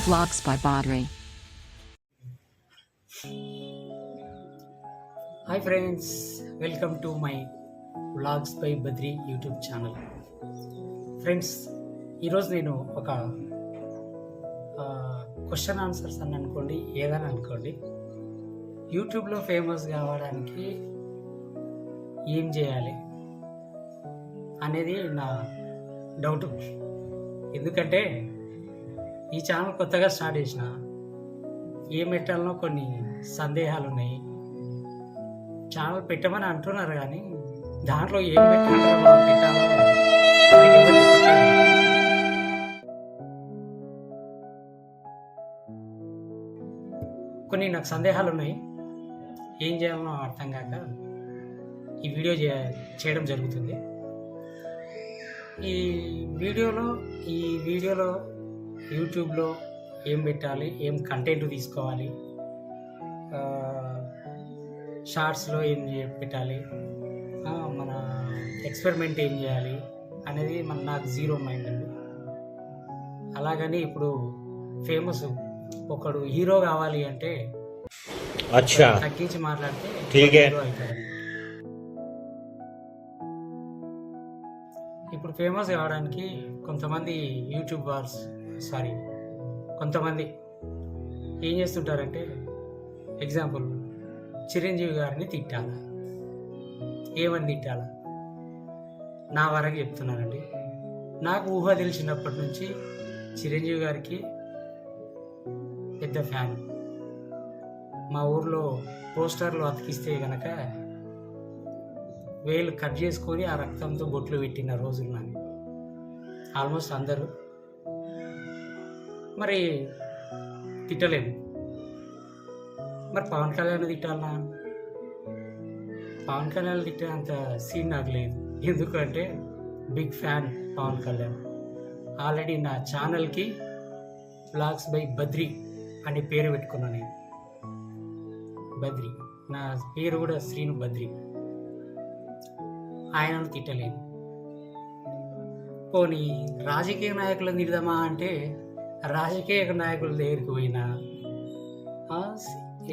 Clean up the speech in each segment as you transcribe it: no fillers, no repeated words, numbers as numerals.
Vlogs by Badri. Hi friends, welcome to my vlogs by Badri YouTube channel. Friends, ఈరోజు నేను ఒక question answers అని అనుకోండి, ఏదని అనుకోండి, యూట్యూబ్లో ఫేమస్ కావడానికి ఏం చేయాలి అనేది నా డౌట్. ఎందుకంటే ఈ ఛానల్ కొత్తగా స్టార్ట్ చేసిన, ఏం పెట్టాలనో కొన్ని సందేహాలు ఉన్నాయి. ఛానల్ పెట్టమని అంటున్నారు కానీ దాంట్లో ఏం పెట్టాలో కొన్ని నాకు సందేహాలు ఉన్నాయి. ఏం చేయాలనో అర్థం కాక ఈ వీడియో చేయడం జరుగుతుంది. ఈ వీడియోలో యూట్యూబ్లో ఏం పెట్టాలి, ఏం కంటెంట్ తీసుకోవాలి, షార్ట్స్లో ఏం పెట్టాలి, మన ఎక్స్పెరిమెంట్ ఏం చేయాలి అనేది నాకు జీరో మైండ్ అండి. అలాగని ఇప్పుడు ఫేమస్ ఒకడు హీరో కావాలి అంటే తగ్గించి మాట్లాడితే హీరో అవుతాడు. ఇప్పుడు ఫేమస్ కావడానికి కొంతమంది ఏం చేస్తుంటారంటే, ఎగ్జాంపుల్ చిరంజీవి గారిని తిట్టాలా, ఏమని తిట్టాలా? నా వరకు చెప్తున్నానండి. నాకు ఊహ తెలిసినప్పటి నుంచి చిరంజీవి గారికి పెద్ద ఫ్యాన్. మా ఊర్లో పోస్టర్లు అతికిస్తే గనక వేలు కట్ చేసుకొని ఆ రక్తంతో బొట్లు పెట్టిన రోజులు నాకు ఆల్మోస్ట్ అందరూ. మరి తిట్టలేము. మరి పవన్ కళ్యాణ్ తిట్టాలన్నా, పవన్ కళ్యాణ్ తిట్టే అంత సీన్ నాకు లేదు. ఎందుకంటే big fan Pawan Kalyan. Already నా ఛానల్కి వ్లాగ్స్ బై బద్రి అనే పేరు పెట్టుకున్నాను నేను. బద్రి, నా పేరు కూడా శ్రీను బద్రి. ఆయనను తిట్టలేను. పోనీ రాజకీయ నాయకులను తిడదామా అంటే, రాజకీయ నాయకుల దగ్గరికి పోయినా,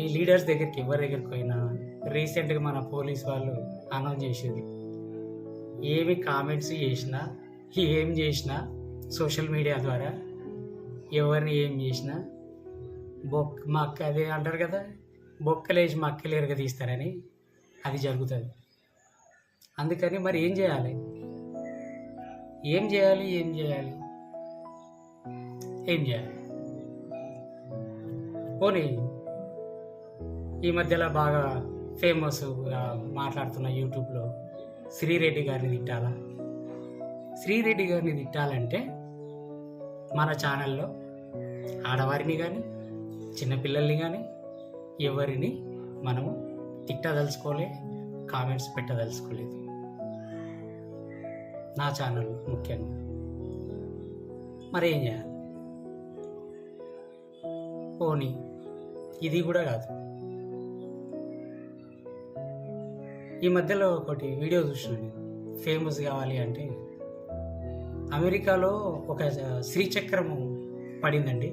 ఈ లీడర్స్ దగ్గరికి ఎవరి దగ్గరికి పోయినా, రీసెంట్గా మన పోలీస్ వాళ్ళు అనౌన్స్ చేసేది, ఏమి కామెంట్స్ చేసినా, ఏం చేసినా సోషల్ మీడియా ద్వారా ఎవరిని ఏం చేసినా అదే అంటారు కదా, బొక్కలేసి మక్కలు ఎరగ తీస్తారని, అది జరుగుతుంది. అందుకని మరి ఏం చేయాలి? పోనీ ఈ మధ్యలో బాగా ఫేమస్గా మాట్లాడుతున్న యూట్యూబ్లో శ్రీరెడ్డి గారిని తిట్టాలా? శ్రీరెడ్డి గారిని తిట్టాలంటే మన ఛానల్లో ఆడవారిని కానీ చిన్నపిల్లల్ని కానీ ఎవరిని మనము తిట్టదలుచుకోలే, కామెంట్స్ పెట్టదలుచుకోలేదు. నా ఛానల్ ముఖ్యంగా. మరి ఏం చేయాలి? పోనీ ఇది కూడా కాదు, ఈ మధ్యలో ఒకటి వీడియో చూసినాను. ఫేమస్ కావాలి అంటే అమెరికాలో ఒక శ్రీచక్రం పడిందండి.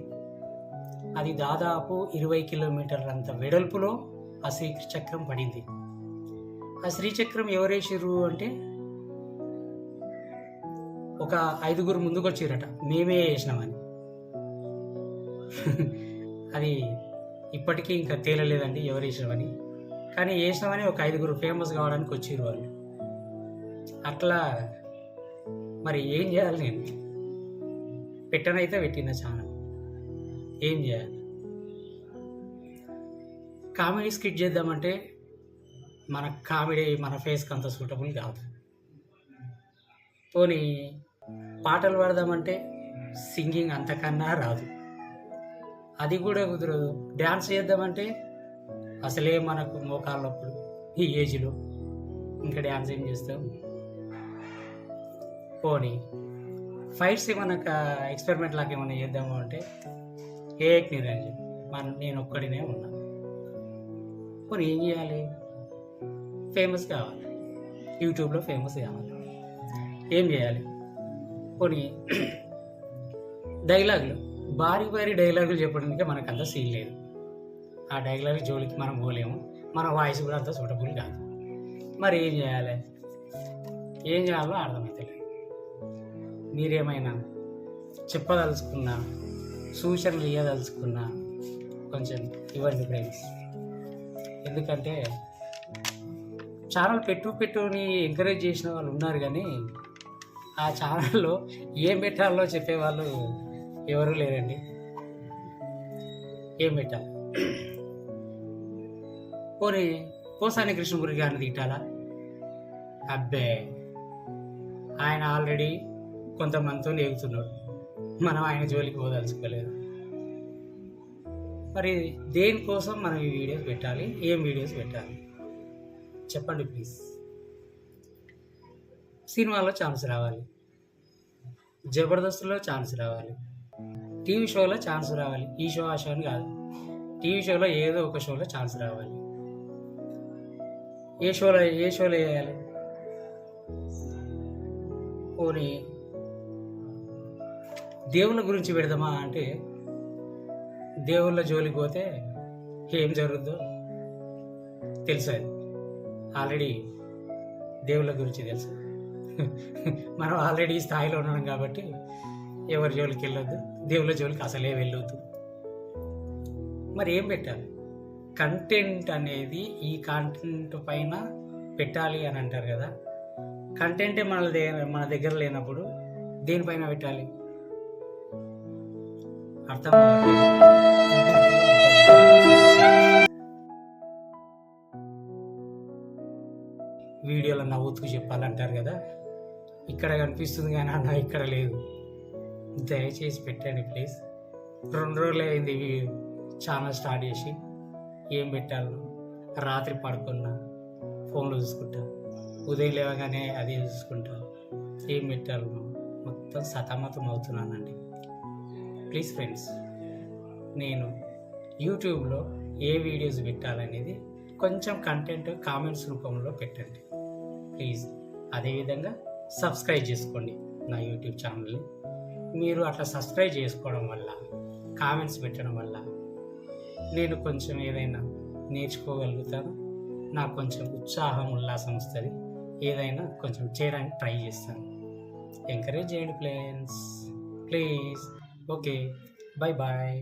అది దాదాపు 20 కిలోమీటర్లంత వెడల్పులో ఆ శ్రీచక్రం పడింది. ఆ శ్రీచక్రం ఎవరేసిర్రు అంటే, ఒక 5గురు ముందుకు వచ్చిరట, మేమే వేసినామని. అది ఇప్పటికీ ఇంకా తేలలేదండి ఎవరు వేసినామని. కానీ వేసినామని ఒక 5గురు ఫేమస్ కావడానికి వచ్చిర్రు వాళ్ళు. అట్లా మరి ఏం చేయాలి? నేను పెట్టనైతే పెట్టిన ఛానల్, ఏం చేయాలి? కామెడీ స్కిట్ చేద్దామంటే మన ఫేస్కి అంత సూటబుల్ కాదు. పోనీ పాటలు పాడదామంటే సింగింగ్ అంతకన్నా రాదు, అది కూడా కుదరదు. డ్యాన్స్ చేద్దామంటే అసలే మనకు మోకాళ్ళ నొప్పులు ఈ ఏజ్లో, ఇంకా డ్యాన్స్ ఏం చేస్తాం? పోనీ ఫైట్స్ ఏమన్నా ఎక్స్పెరిమెంట్ లాగా ఏమైనా చేద్దాము అంటే ఏక్ నిరంజన్, నేను ఒక్కడినే ఉన్నా. పోనీ ఏం చేయాలి? ఫేమస్ కావాలి, యూట్యూబ్లో ఫేమస్ కావాలి. ఏం చేయాలి? కొన్ని డైలాగులు భారీ భారీ డైలాగులు చెప్పడానికి మనకు అంత సీన్ లేదు. ఆ డైలాగ్ జోలికి మనం పోలేము. మన వాయిస్ కూడా అంత సూటబుల్ కాదు. మరి ఏం చేయాలి? ఏం చేయాలో అర్థమవుతలేదు. మీరేమైనా చెప్పదలుచుకున్నా, సూచనలు ఇవ్వదలుచుకున్నా కొంచెం ఇవ్వండి ఫ్రెండ్స్. ఎందుకంటే ఛానల్ పెట్టుని ఎంకరేజ్ చేసిన వాళ్ళు ఉన్నారు, కానీ ఆ ఛానల్లో ఏం పెట్టాలో చెప్పేవాళ్ళు ఎవరూ లేరండి. ఏం పెట్టాలి? పోనీ పోసాని కృష్ణమూర్తి గారిని తిట్టాలా? అబ్బే, ఆయన ఆల్రెడీ కొంతమందితో ఎగుతున్నాడు. మనం ఆయన జోలికి పోదలుచుకోలేదు. మరి దేనికోసం మనం ఈ వీడియోస్ పెట్టాలి? ఏం వీడియోస్ పెట్టాలి చెప్పండి ప్లీజ్. సినిమాలో ఛాన్స్ రావాలి, జబర్దస్త్లో ఛాన్స్ రావాలి, టీవీ షోలో ఛాన్స్ రావాలి. ఈ షో ఆ షో అని కాదు, టీవీ షోలో ఏదో ఒక షోలో ఛాన్స్ రావాలి. ఏ షోలో వేయాలి? పోనీ దేవుళ్ళ గురించి పెడదామా అంటే దేవుళ్ళ జోలికి పోతే ఏం జరుగుద్దో తెలుసు. అది ఆల్రెడీ దేవుళ్ళ గురించి తెలుసు. మనం ఆల్రెడీ ఈ స్థాయిలో ఉన్నాం కాబట్టి ఎవరి జోలికి వెళ్ళొద్దు, దేవుళ్ళ జోలికి అసలే వెళ్ళొద్దు. మరి ఏం పెట్టాలి? కంటెంట్ అనేది ఈ కంటెంట్ పైన పెట్టాలి అని అంటారు కదా. కంటెంటే మన దగ్గర లేనప్పుడు దేనిపైన పెట్టాలి? అర్థం వీడియోలో నవ్వుతూ చెప్పాలంటారు కదా. ఇక్కడ కనిపిస్తుంది కానీ అన్న ఇక్కడ లేదు. దయచేసి పెట్టండి ప్లీజ్. 2 రోజులు అయింది ఛానల్ స్టార్ట్ చేసి. ఏం పెట్టాలి? రాత్రి పడుకున్నా ఫోన్లో చూసుకుంటా, ఉదయం లేవగానే అదే చూసుకుంటా. ఏం పెట్టాలి? మొత్తం సతమతం అవుతున్నానండి. ప్లీజ్ ఫ్రెండ్స్, నేను యూట్యూబ్లో ఏ వీడియోస్ పెట్టాలనేది కొంచెం కంటెంట్ కామెంట్స్ రూపంలో పెట్టండి ప్లీజ్. అదేవిధంగా సబ్స్క్రైబ్ చేసుకోండి నా యూట్యూబ్ ఛానల్ని. మీరు అట్లా సబ్స్క్రైబ్ చేసుకోవడం వల్ల, కామెంట్స్ పెట్టడం వల్ల నేను కొంచెం ఏదైనా నేర్చుకోగలుగుతాను. నాకు కొంచెం ఉత్సాహం, ఉల్లాసం వస్తుంది. ఏదైనా కొంచెం చేయడానికి ట్రై చేస్తాను. ఎంకరేజ్ చేయండి friends please. Okay, bye bye.